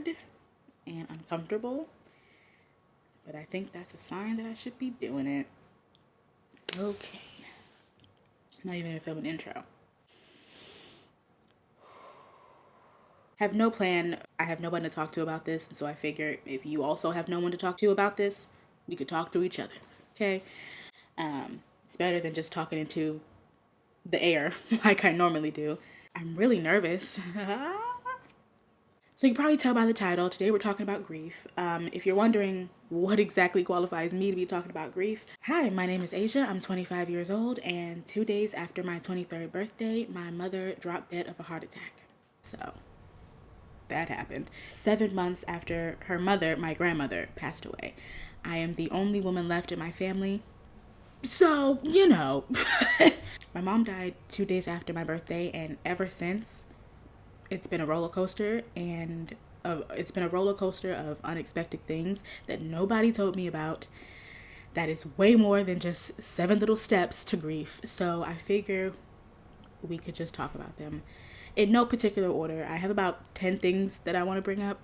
weird and uncomfortable, but I think that's a sign that I should be doing it. Okay. I'm not even gonna film an intro. Have no plan. I have no one to talk to about this, and so I figure if you also have no one to talk to about this, we could talk to each other. Okay? It's better than just talking into the air like I normally do. I'm really nervous. So you can probably tell by the title, today we're talking about grief. If you're wondering what exactly qualifies me to be talking about grief, hi, my name is Ajiah. I'm 25 years old, and 2 days after my 23rd birthday, my mother dropped dead of a heart attack. So that happened. 7 months after her mother, my grandmother, passed away. I am the only woman left in my family. So, my mom died 2 days after my birthday, and ever since, it's been a roller coaster, and it's been a roller coaster of unexpected things that nobody told me about. That is way more than just 7 little steps to grief. So I figure we could just talk about them in no particular order. I have about 10 things that I want to bring up,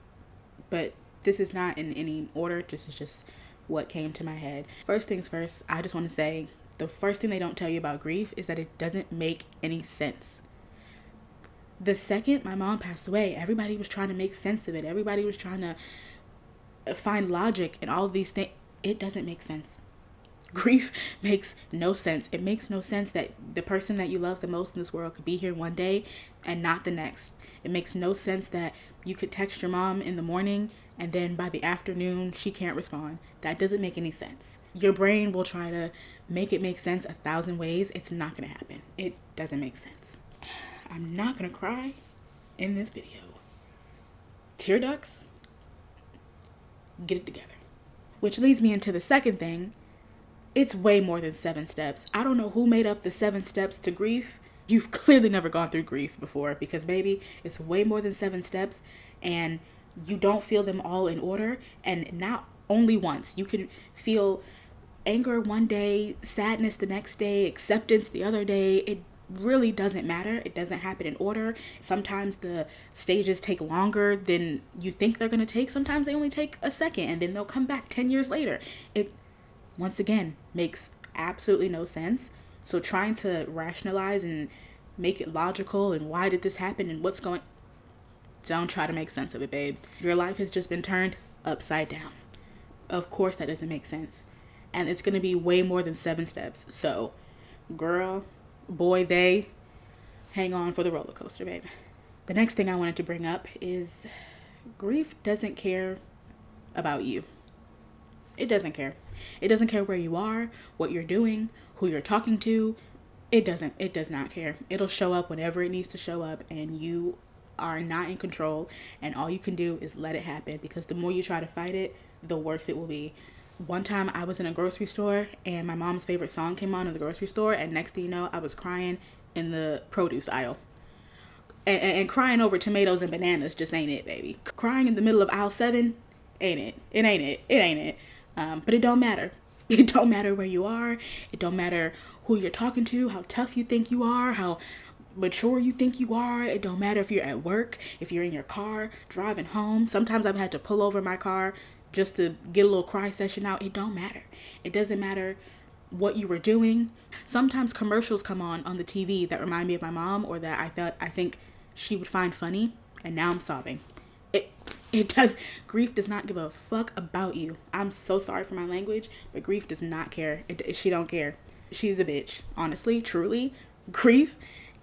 but this is not in any order. This is just what came to my head. First things first, I just want to say the first thing they don't tell you about grief is that it doesn't make any sense. The second my mom passed away, everybody was trying to make sense of it. Everybody was trying to find logic in all of these things. It doesn't make sense. Grief makes no sense. It makes no sense that the person that you love the most in this world could be here one day and not the next. It makes no sense that you could text your mom in the morning and then by the afternoon she can't respond. That doesn't make any sense. Your brain will try to make it make sense 1,000 ways. It's not going to happen. It doesn't make sense. I'm not going to cry in this video. Tear ducts, get it together. Which leads me into the second thing. It's way more than 7 steps. I don't know who made up the 7 steps to grief. You've clearly never gone through grief before, because baby, it's way more than 7 steps, and you don't feel them all in order, and not only once. You could feel anger one day, sadness the next day, acceptance the other day. It really doesn't matter. It doesn't happen in order. Sometimes the stages take longer than you think they're going to take. Sometimes they only take a second, and then they'll come back 10 years later. It, once again, makes absolutely no sense. So trying to rationalize and make it logical and why did this happen and what's going, don't try to make sense of it, babe. Your life has just been turned upside down. Of course that doesn't make sense. And it's going to be way more than 7 steps. So, girl, boy, they hang on for the roller coaster, babe. The next thing I wanted to bring up is grief doesn't care about you. It doesn't care. It doesn't care where you are, what you're doing, who you're talking to. It does not care. It'll show up whenever it needs to show up, and you are not in control, and all you can do is let it happen, because the more you try to fight it, the worse it will be. One time I was in a grocery store and my mom's favorite song came on in the grocery store, and next thing you know, I was crying in the produce aisle. And crying over tomatoes and bananas just ain't it, baby. Crying in the middle of aisle 7 ain't it. It ain't it. It ain't it. But it don't matter. It don't matter where you are. It don't matter who you're talking to, how tough you think you are, how mature you think you are. It don't matter if you're at work, if you're in your car, driving home. Sometimes I've had to pull over my car just to get a little cry session out. It don't matter. It doesn't matter what you were doing. Sometimes commercials come on the TV that remind me of my mom, or that I think she would find funny, and now I'm sobbing. Grief does not give a fuck about you. I'm so sorry for my language, but grief does not care. She don't care. She's a bitch. Honestly, truly, grief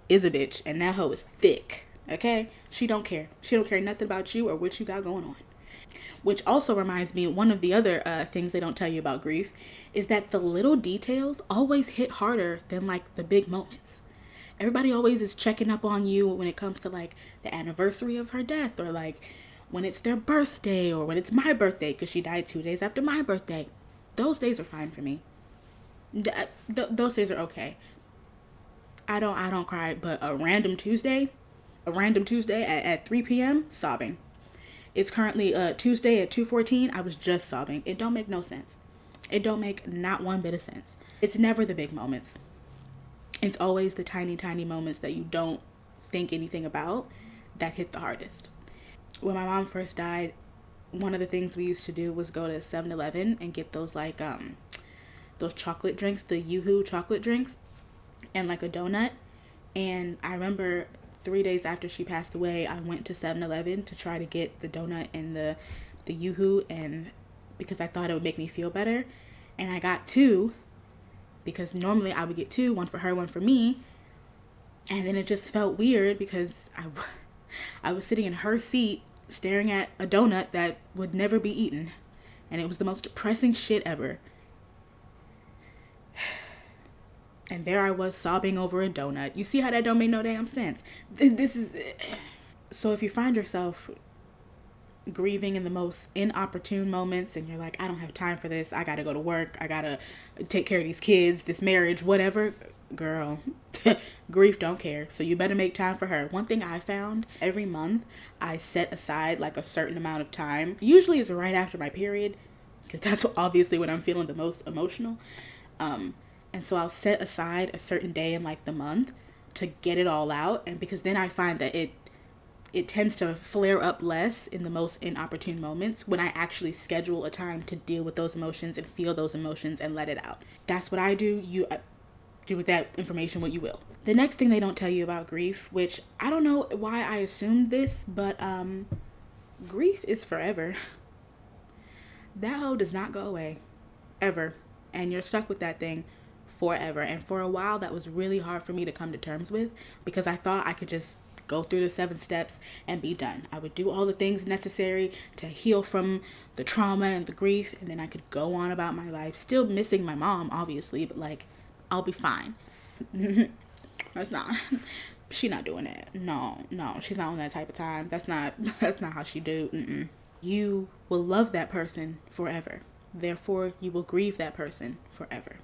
is a bitch, and that hoe is thick. Okay? She don't care. She don't care nothing about you or what you got going on. Which also reminds me, one of the other things they don't tell you about grief is that the little details always hit harder than like the big moments. Everybody always is checking up on you when it comes to like the anniversary of her death, or like when it's their birthday, or when it's my birthday, because she died 2 days after my birthday. Those days are fine for me. Those days are okay. I don't cry, but a random Tuesday at 3 p.m. sobbing. It's currently Tuesday at 2:14. I was just sobbing. It don't make no sense. It don't make not one bit of sense. It's never the big moments. It's always the tiny, tiny moments that you don't think anything about that hit the hardest. when my mom first died, one of the things we used to do was go to 7-Eleven and get those like those chocolate drinks, the Yoo-hoo chocolate drinks, and like a donut. And I remember 3 days after she passed away, I went to 7-Eleven to try to get the donut and the Yoo-hoo, and because I thought it would make me feel better. And I got two, because normally I would get two, one for her, one for me. And then it just felt weird because I was sitting in her seat staring at a donut that would never be eaten. And it was the most depressing shit ever. And there I was sobbing over a donut. You see how that don't make no damn sense? This is... So if you find yourself grieving in the most inopportune moments and you're like, I don't have time for this, I gotta go to work, I gotta take care of these kids, this marriage, whatever, girl, grief don't care. So you better make time for her. One thing I found, every month I set aside like a certain amount of time. Usually it's right after my period, because that's obviously when I'm feeling the most emotional. And so I'll set aside a certain day in like the month to get it all out. And because then I find that it tends to flare up less in the most inopportune moments when I actually schedule a time to deal with those emotions and feel those emotions and let it out. That's what I do. You do with that information what you will. The next thing they don't tell you about grief, which I don't know why I assumed this, but grief is forever. That hoe does not go away. Ever. And you're stuck with that thing forever. And for a while that was really hard for me to come to terms with, because I thought I could just go through the 7 steps and be done. I would do all the things necessary to heal from the trauma and the grief, and then I could go on about my life, still missing my mom obviously, but like I'll be fine. That's not, she's not doing that. No, she's not on that type of time. That's not how she do. You will love that person forever, therefore you will grieve that person forever.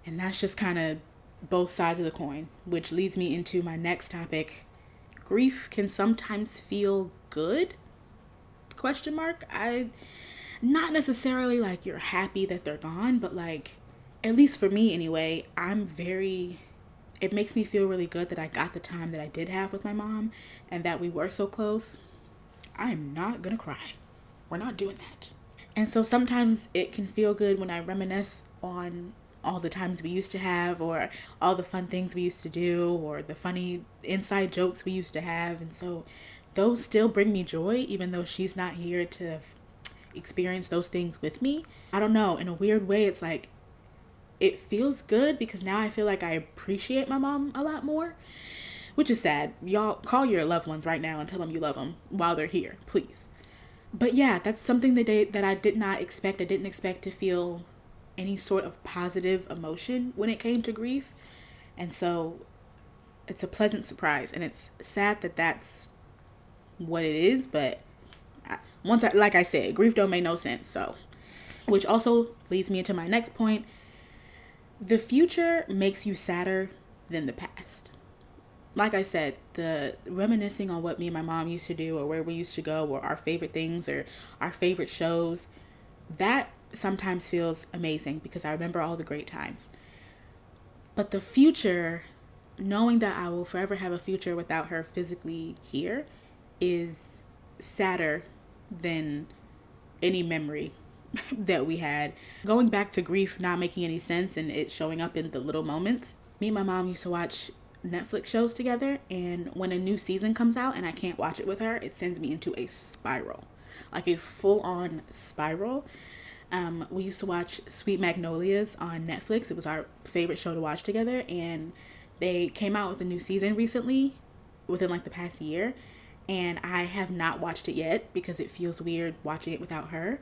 And that's just kind of both sides of the coin, which leads me into my next topic. Grief can sometimes feel good? ? I not necessarily like you're happy that they're gone, but like, at least for me anyway, it makes me feel really good that I got the time that I did have with my mom and that we were so close. I'm not gonna cry. We're not doing that. And so sometimes it can feel good when I reminisce on all the times we used to have, or all the fun things we used to do, or the funny inside jokes we used to have. And so those still bring me joy, even though she's not here to experience those things with me. I don't know, in a weird way, it's like, it feels good because now I feel like I appreciate my mom a lot more, which is sad. Y'all call your loved ones right now and tell them you love them while they're here, please. But yeah, that's something that I did not expect. I didn't expect to feel any sort of positive emotion when it came to grief. And so it's a pleasant surprise, and it's sad that that's what it is. But like I said, grief don't make no sense. So, which also leads me into my next point. The future makes you sadder than the past. Like I said, the reminiscing on what me and my mom used to do, or where we used to go, or our favorite things, or our favorite shows, that sometimes feels amazing because I remember all the great times. But the future, knowing that I will forever have a future without her physically here, is sadder than any memory that we had. Going back to grief not making any sense and it showing up in the little moments. Me and my mom used to watch Netflix shows together, and when a new season comes out and I can't watch it with her, it sends me into a spiral, like a full-on spiral. We used to watch Sweet Magnolias on Netflix. It was our favorite show to watch together, and they came out with a new season recently, within like the past year, and I have not watched it yet because it feels weird watching it without her.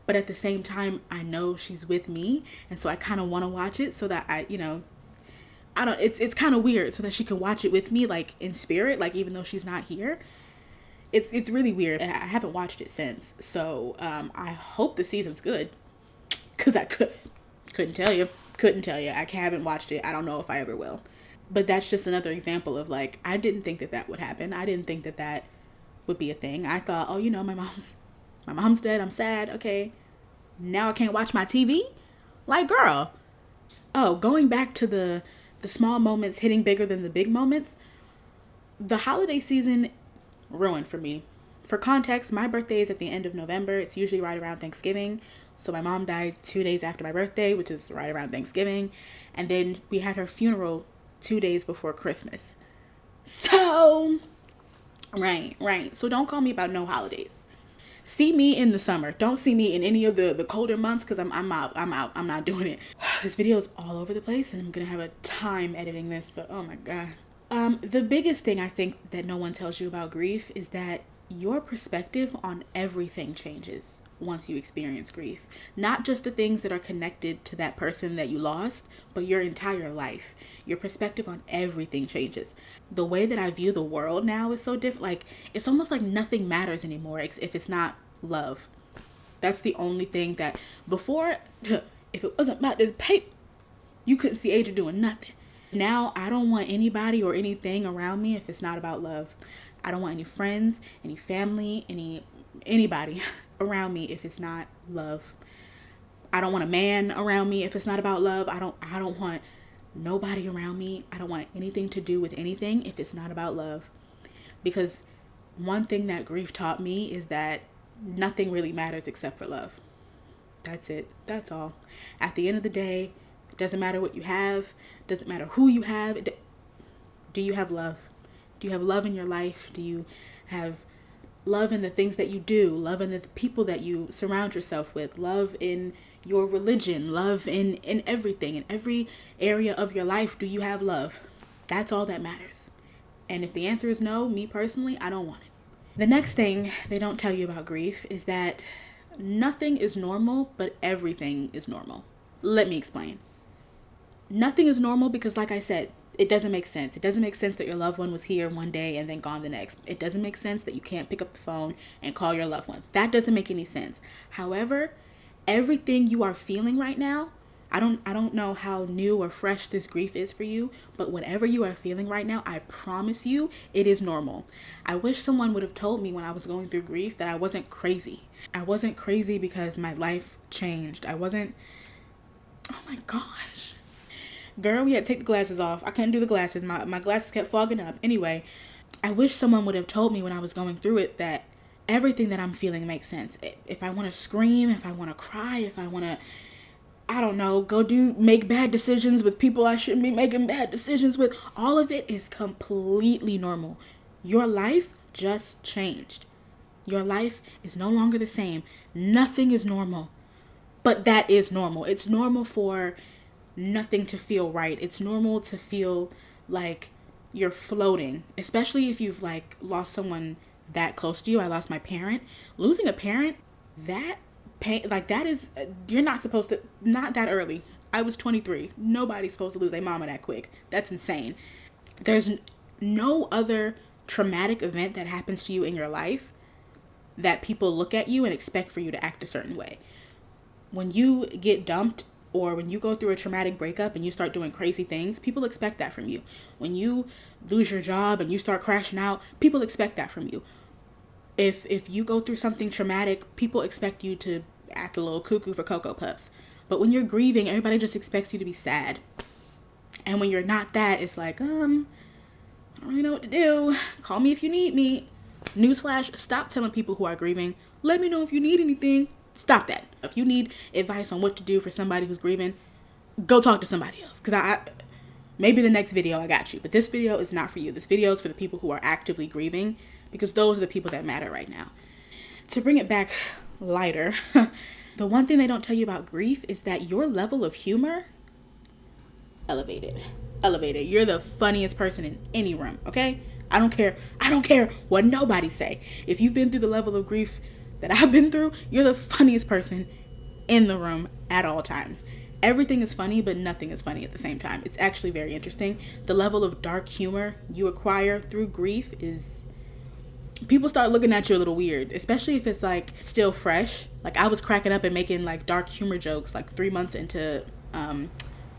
But at the same time, I know she's with me, and so I kind of want to watch it so that it's kind of weird, so that she can watch it with me, like in spirit, like even though she's not here. It's really weird. I haven't watched it since, so I hope the season's good, because I couldn't tell you. I haven't watched it. I don't know if I ever will. But that's just another example of like, I didn't think that would happen. I didn't think that would be a thing. I thought, oh, my mom's dead. I'm sad. Okay, now I can't watch my TV. Like, girl. Oh, going back to the small moments hitting bigger than the big moments. The holiday season ruined for me. For context, my birthday is at the end of November. It's usually right around Thanksgiving. So my mom died 2 days after my birthday, which is right around Thanksgiving. And then we had her funeral 2 days before Christmas. So, right. So don't call me about no holidays. See me in the summer. Don't see me in any of the colder months because I'm out. I'm not doing it. This video is all over the place and I'm going to have a time editing this, but oh my God. The biggest thing I think that no one tells you about grief is that your perspective on everything changes once you experience grief. Not just the things that are connected to that person that you lost, but your entire life. Your perspective on everything changes. The way that I view the world now is so different. Like, it's almost like nothing matters anymore if it's not love. That's the only thing that before, if it wasn't about this paper, you couldn't see Ajiah doing nothing. Now, I don't want anybody or anything around me if it's not about love. I don't want any friends, any family, anybody around me if it's not love. I don't want a man around me if it's not about love. I don't want nobody around me. I don't want anything to do with anything if it's not about love. Because one thing that grief taught me is that nothing really matters except for love. That's it. That's all. At the end of the day, it doesn't matter what you have. Doesn't matter who you have. Do you have love? Do you have love in your life? Do you have love in the things that you do? Love in the people that you surround yourself with? Love in your religion? Love in everything? In every area of your life, do you have love? That's all that matters. And if the answer is no, me personally, I don't want it. The next thing they don't tell you about grief is that nothing is normal, but everything is normal. Let me explain. Nothing is normal because, like I said, it doesn't make sense. It doesn't make sense that your loved one was here one day and then gone the next. It doesn't make sense that you can't pick up the phone and call your loved one. That doesn't make any sense. However, everything you are feeling right now, I don't know how new or fresh this grief is for you, but whatever you are feeling right now, I promise you, it is normal. I wish someone would have told me when I was going through grief that I wasn't crazy. I wasn't crazy because my life changed. Oh my gosh. Girl, we had to take the glasses off. I couldn't do the glasses. My glasses kept fogging up. Anyway, I wish someone would have told me when I was going through it that everything that I'm feeling makes sense. If I want to scream, if I want to cry, if I want to, I don't know, make bad decisions with people I shouldn't be making bad decisions with, all of it is completely normal. Your life just changed. Your life is no longer the same. Nothing is normal. But that is normal. It's normal for nothing to feel right. It's normal to feel like you're floating, especially if you've like lost someone that close to you. I lost my parent. Losing a parent, that pain, like that is, you're not supposed to, not that early. I was 23. Nobody's supposed to lose their mama that quick. That's insane. There's no other traumatic event that happens to you in your life that people look at you and expect for you to act a certain way. When you get dumped or when you go through a traumatic breakup and you start doing crazy things, people expect that from you. When you lose your job and you start crashing out, people expect that from you. If you go through something traumatic, people expect you to act a little cuckoo for Cocoa Puffs. But when you're grieving, everybody just expects you to be sad. And when you're not that, it's like, I don't really know what to do. Call me if you need me. Newsflash, stop telling people who are grieving, let me know if you need anything. Stop that. If you need advice on what to do for somebody who's grieving, go talk to somebody else. Because I maybe the next video I got you. But this video is not for you. This video is for the people who are actively grieving. Because those are the people that matter right now. To bring it back lighter, the one thing they don't tell you about grief is that your level of humor, elevated. You're the funniest person in any room, okay? I don't care what nobody say. If you've been through the level of grief that I've been through, you're the funniest person in the room at all times. Everything is funny, but nothing is funny at the same time. It's actually very interesting. The level of dark humor you acquire through grief is, people start looking at you a little weird, especially if it's like still fresh. Like I was cracking up and making like dark humor jokes like 3 months into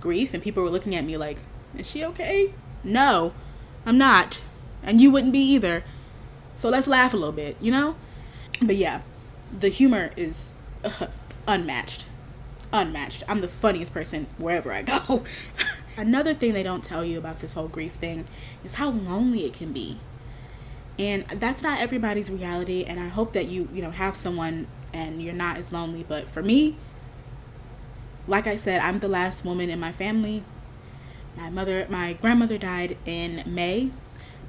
grief, and people were looking at me like, is she okay? No, I'm not. And you wouldn't be either. So let's laugh a little bit, you know? But yeah, the humor is unmatched. I'm the funniest person wherever I go. Another thing they don't tell you about this whole grief thing is how lonely it can be. And that's not everybody's reality. And I hope that you have someone and you're not as lonely. But for me, like I said, I'm the last woman in my family. My grandmother died in May.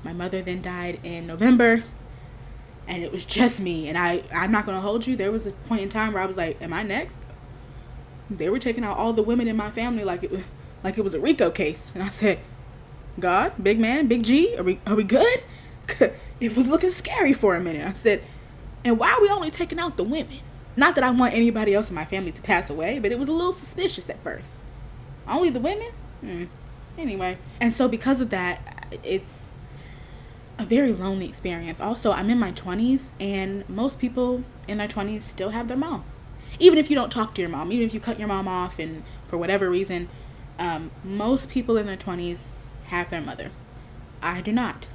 My mother then died in November. And it was just me. And I'm not going to hold you. There was a point in time where I was like, am I next? They were taking out all the women in my family like it was a RICO case. And I said, God, big man, big G, are we good? It was looking scary for a minute. I said, and why are we only taking out the women? Not that I want anybody else in my family to pass away, but it was a little suspicious at first. Only the women? Anyway. And so because of that, it's a very lonely experience. Also, I'm in my 20s, and most people in their 20s still have their mom. Even if you don't talk to your mom, even if you cut your mom off and for whatever reason, most people in their 20s have their mother. I do not.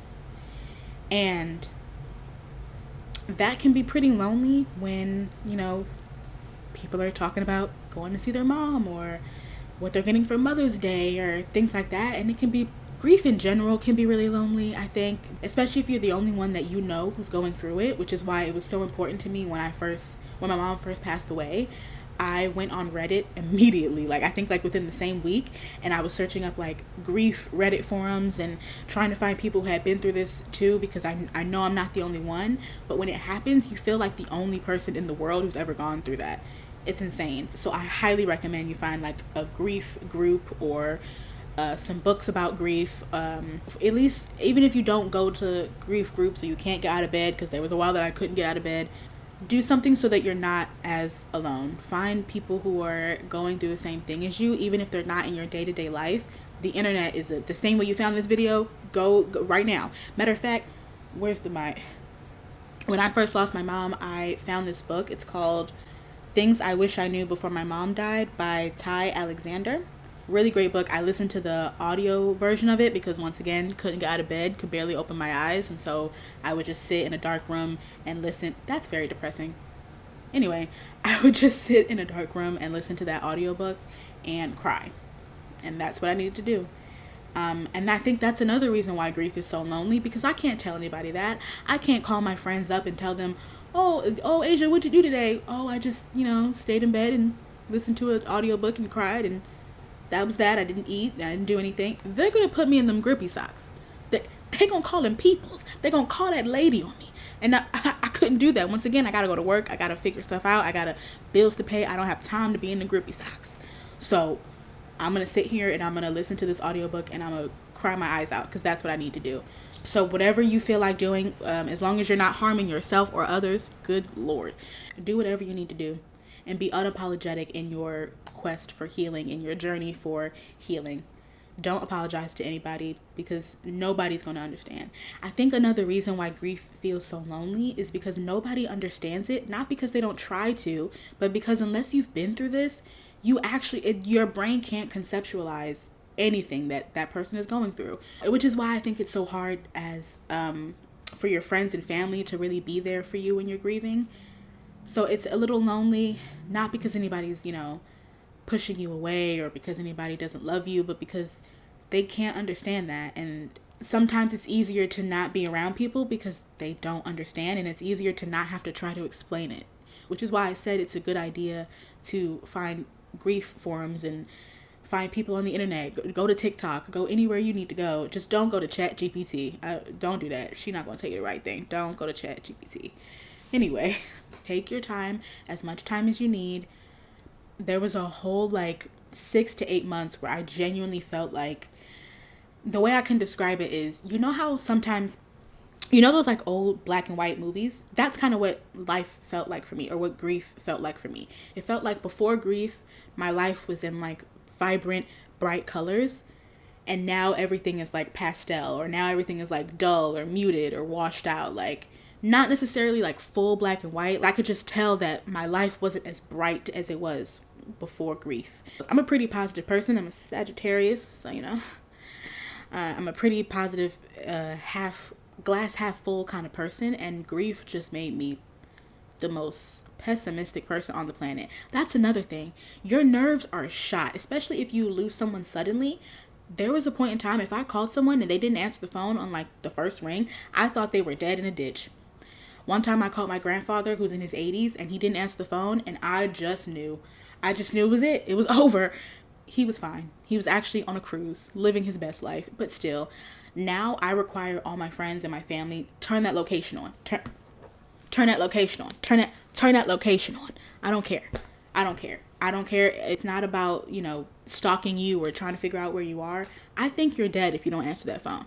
And that can be pretty lonely when, people are talking about going to see their mom or what they're getting for Mother's Day or things like that. And it can be, grief in general can be really lonely, I think, especially if you're the only one that you know who's going through it, which is why it was so important to me when my mom first passed away. I went on Reddit immediately, I think within the same week, and I was searching up grief Reddit forums and trying to find people who had been through this too, because I know I'm not the only one, but when it happens, you feel like the only person in the world who's ever gone through that. It's insane. So I highly recommend you find a grief group or some books about grief. At least, even if you don't go to grief groups or you can't get out of bed, because there was a while that I couldn't get out of bed, do something so that you're not as alone. Find people who are going through the same thing as you, even if they're not in your day-to-day life. The internet is the same way you found this video. Go right now. Matter of fact, where's the mic? When I first lost my mom, I found this book. It's called Things I Wish I Knew Before My Mom Died by Ty Alexander. Really great book. I listened to the audio version of it because, once again, couldn't get out of bed, could barely open my eyes, and so I would just sit in a dark room and listen. That's very depressing. Anyway, I would just sit in a dark room and listen to that audiobook and cry. And that's what I needed to do. And I think that's another reason why grief is so lonely, because I can't tell anybody that. I can't call my friends up and tell them, oh, Ajiah, what'd you do today? Oh, I just, stayed in bed and listened to an audiobook and cried, and that was that. I didn't eat. I didn't do anything. They're going to put me in them grippy socks. They going to call them peoples. They're going to call that lady on me. And I couldn't do that. Once again, I got to go to work. I got to figure stuff out. I got to bills to pay. I don't have time to be in the grippy socks. So I'm going to sit here and I'm going to listen to this audiobook and I'm going to cry my eyes out, because that's what I need to do. So whatever you feel like doing, as long as you're not harming yourself or others, good Lord, do whatever you need to do. And be unapologetic in your quest for healing, in your journey for healing. Don't apologize to anybody, because nobody's going to understand. I think another reason why grief feels so lonely is because nobody understands it. Not because they don't try to, but because unless you've been through this, your brain can't conceptualize anything that person is going through. Which is why I think it's so hard as for your friends and family to really be there for you when you're grieving. So it's a little lonely, not because anybody's, pushing you away or because anybody doesn't love you, but because they can't understand that. And sometimes it's easier to not be around people because they don't understand, and it's easier to not have to try to explain it. Which is why I said it's a good idea to find grief forums and find people on the internet. Go to TikTok. Go anywhere you need to go. Just don't go to ChatGPT. Don't do that. She's not going to tell you the right thing. Don't go to ChatGPT. Anyway, take your time, as much time as you need. There was a whole 6 to 8 months where I genuinely felt like, the way I can describe it is, how sometimes, those old black and white movies? That's kind of what life felt like for me, or what grief felt like for me. It felt like before grief, my life was in vibrant, bright colors. And now everything is pastel, or now everything is dull or muted or washed out. Not necessarily full black and white. I could just tell that my life wasn't as bright as it was before grief. I'm a pretty positive person. I'm a Sagittarius, so I'm a pretty positive, glass half full kind of person, and grief just made me the most pessimistic person on the planet. That's another thing. Your nerves are shot, especially if you lose someone suddenly. There was a point in time, if I called someone and they didn't answer the phone on like the first ring, I thought they were dead in a ditch. One time I called my grandfather who's in his 80s and he didn't answer the phone, and I just knew. I just knew it was it. It was over. He was fine. He was actually on a cruise, living his best life. But still, now I require all my friends and my family, turn that location on. Turn that location on. Turn that location on. I don't care. I don't care. I don't care. It's not about, stalking you or trying to figure out where you are. I think you're dead if you don't answer that phone.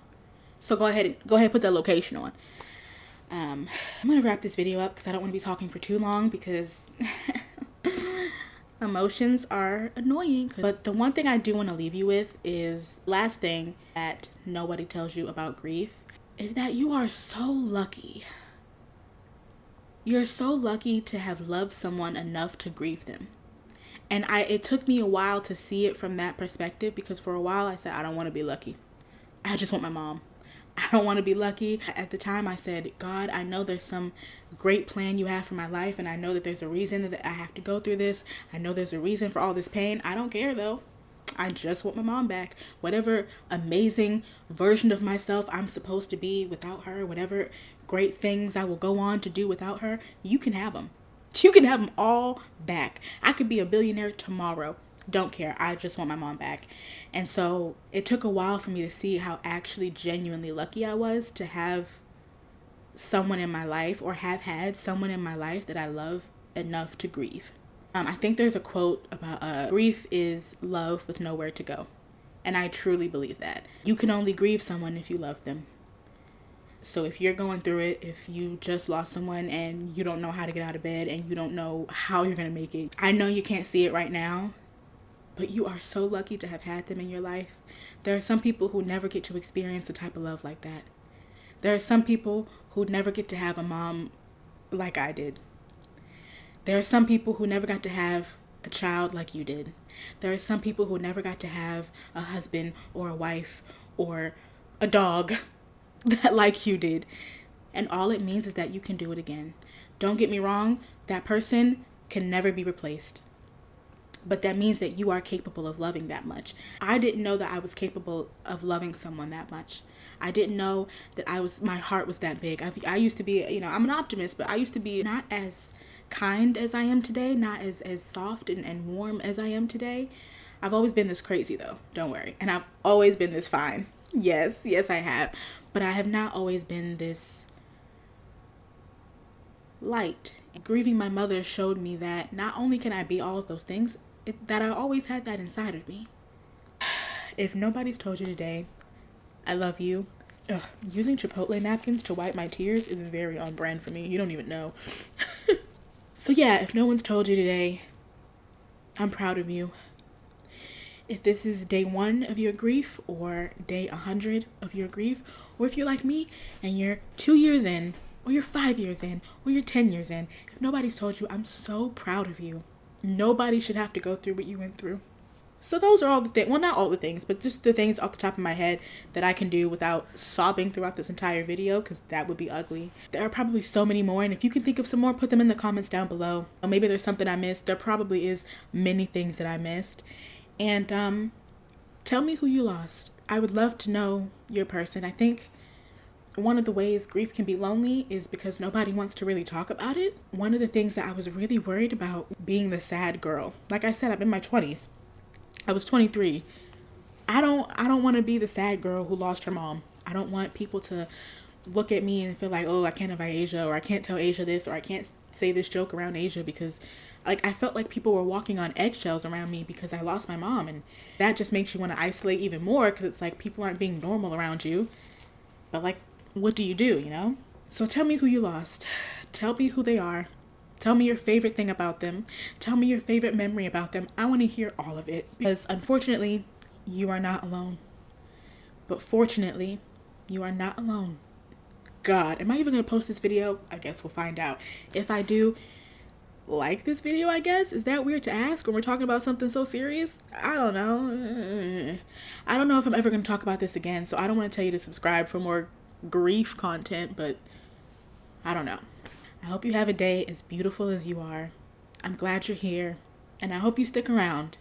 So go ahead and put that location on. I'm going to wrap this video up because I don't want to be talking for too long because emotions are annoying. But the one thing I do want to leave you with is, last thing that nobody tells you about grief is that you are so lucky. You're so lucky to have loved someone enough to grieve them. And it took me a while to see it from that perspective, because for a while I said, I don't want to be lucky. I just want my mom. I don't want to be lucky. At the time I said, God, I know there's some great plan you have for my life, and I know that there's a reason that I have to go through this. I know there's a reason for all this pain. I don't care though. I just want my mom back. Whatever amazing version of myself I'm supposed to be without her, whatever great things I will go on to do without her, you can have them. You can have them all back. I could be a billionaire tomorrow. Don't care. I just want my mom back. And so it took a while for me to see how actually genuinely lucky I was to have someone in my life, or have had someone in my life that I love enough to grieve. I think there's a quote about grief is love with nowhere to go. And I truly believe that. You can only grieve someone if you love them. So if you're going through it, if you just lost someone and you don't know how to get out of bed and you don't know how you're going to make it, I know you can't see it right now, but you are so lucky to have had them in your life. There are some people who never get to experience a type of love like that. There are some people who never get to have a mom like I did. There are some people who never got to have a child like you did. There are some people who never got to have a husband or a wife or a dog that like you did. And all it means is that you can do it again. Don't get me wrong, that person can never be replaced. But that means that you are capable of loving that much. I didn't know that I was capable of loving someone that much. I didn't know that my heart was that big. I used to be, I'm an optimist, but I used to be not as kind as I am today, not as soft and warm as I am today. I've always been this crazy though, don't worry. And I've always been this fine. Yes, I have. But I have not always been this light. Grieving my mother showed me that not only can I be all of those things, that I always had that inside of me. If nobody's told you today, I love you. Using Chipotle napkins to wipe my tears is very on brand for me. You don't even know. So yeah, if no one's told you today, I'm proud of you. If this is day 1 of your grief, or day 100 of your grief, or if you're like me and you're 2 years in, or you're 5 years in, or you're 10 years in, if nobody's told you, I'm so proud of you. Nobody should have to go through what you went through. So those are all the things, well, not all the things, but just the things off the top of my head that I can do without sobbing throughout this entire video, because that would be ugly. There are probably so many more, and if you can think of some more, put them in the comments down below. Or maybe there's something I missed. There probably is many things that I missed. And tell me who you lost. I would love to know your person. I think one of the ways grief can be lonely is because nobody wants to really talk about it. One of the things that I was really worried about, being the sad girl. Like I said, I'm in my 20s. I was 23. I don't want to be the sad girl who lost her mom. I don't want people to look at me and feel like, oh, I can't invite Asia, or I can't tell Asia this, or I can't say this joke around Asia, because I felt like people were walking on eggshells around me because I lost my mom. And that just makes you want to isolate even more, because it's like people aren't being normal around you. But what do you do, So tell me who you lost. Tell me who they are. Tell me your favorite thing about them. Tell me your favorite memory about them. I want to hear all of it, because unfortunately, you are not alone. But fortunately, you are not alone. God, am I even going to post this video? I guess we'll find out. If I do, like this video, I guess? Is that weird to ask when we're talking about something so serious? I don't know. I don't know if I'm ever going to talk about this again, so I don't want to tell you to subscribe for more grief content, but I don't know. I hope you have a day as beautiful as you are. I'm glad you're here, and I hope you stick around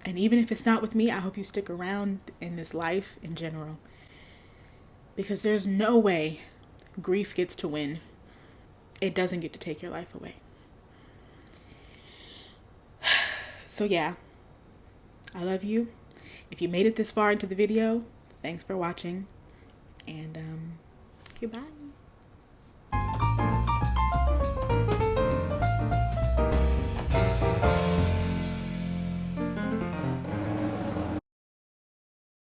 And even if it's not with me, I hope you stick around in this life in general. Because there's no way grief gets to win. It doesn't get to take your life away. So yeah, I love you. If you made it this far into the video, thanks for watching. And goodbye.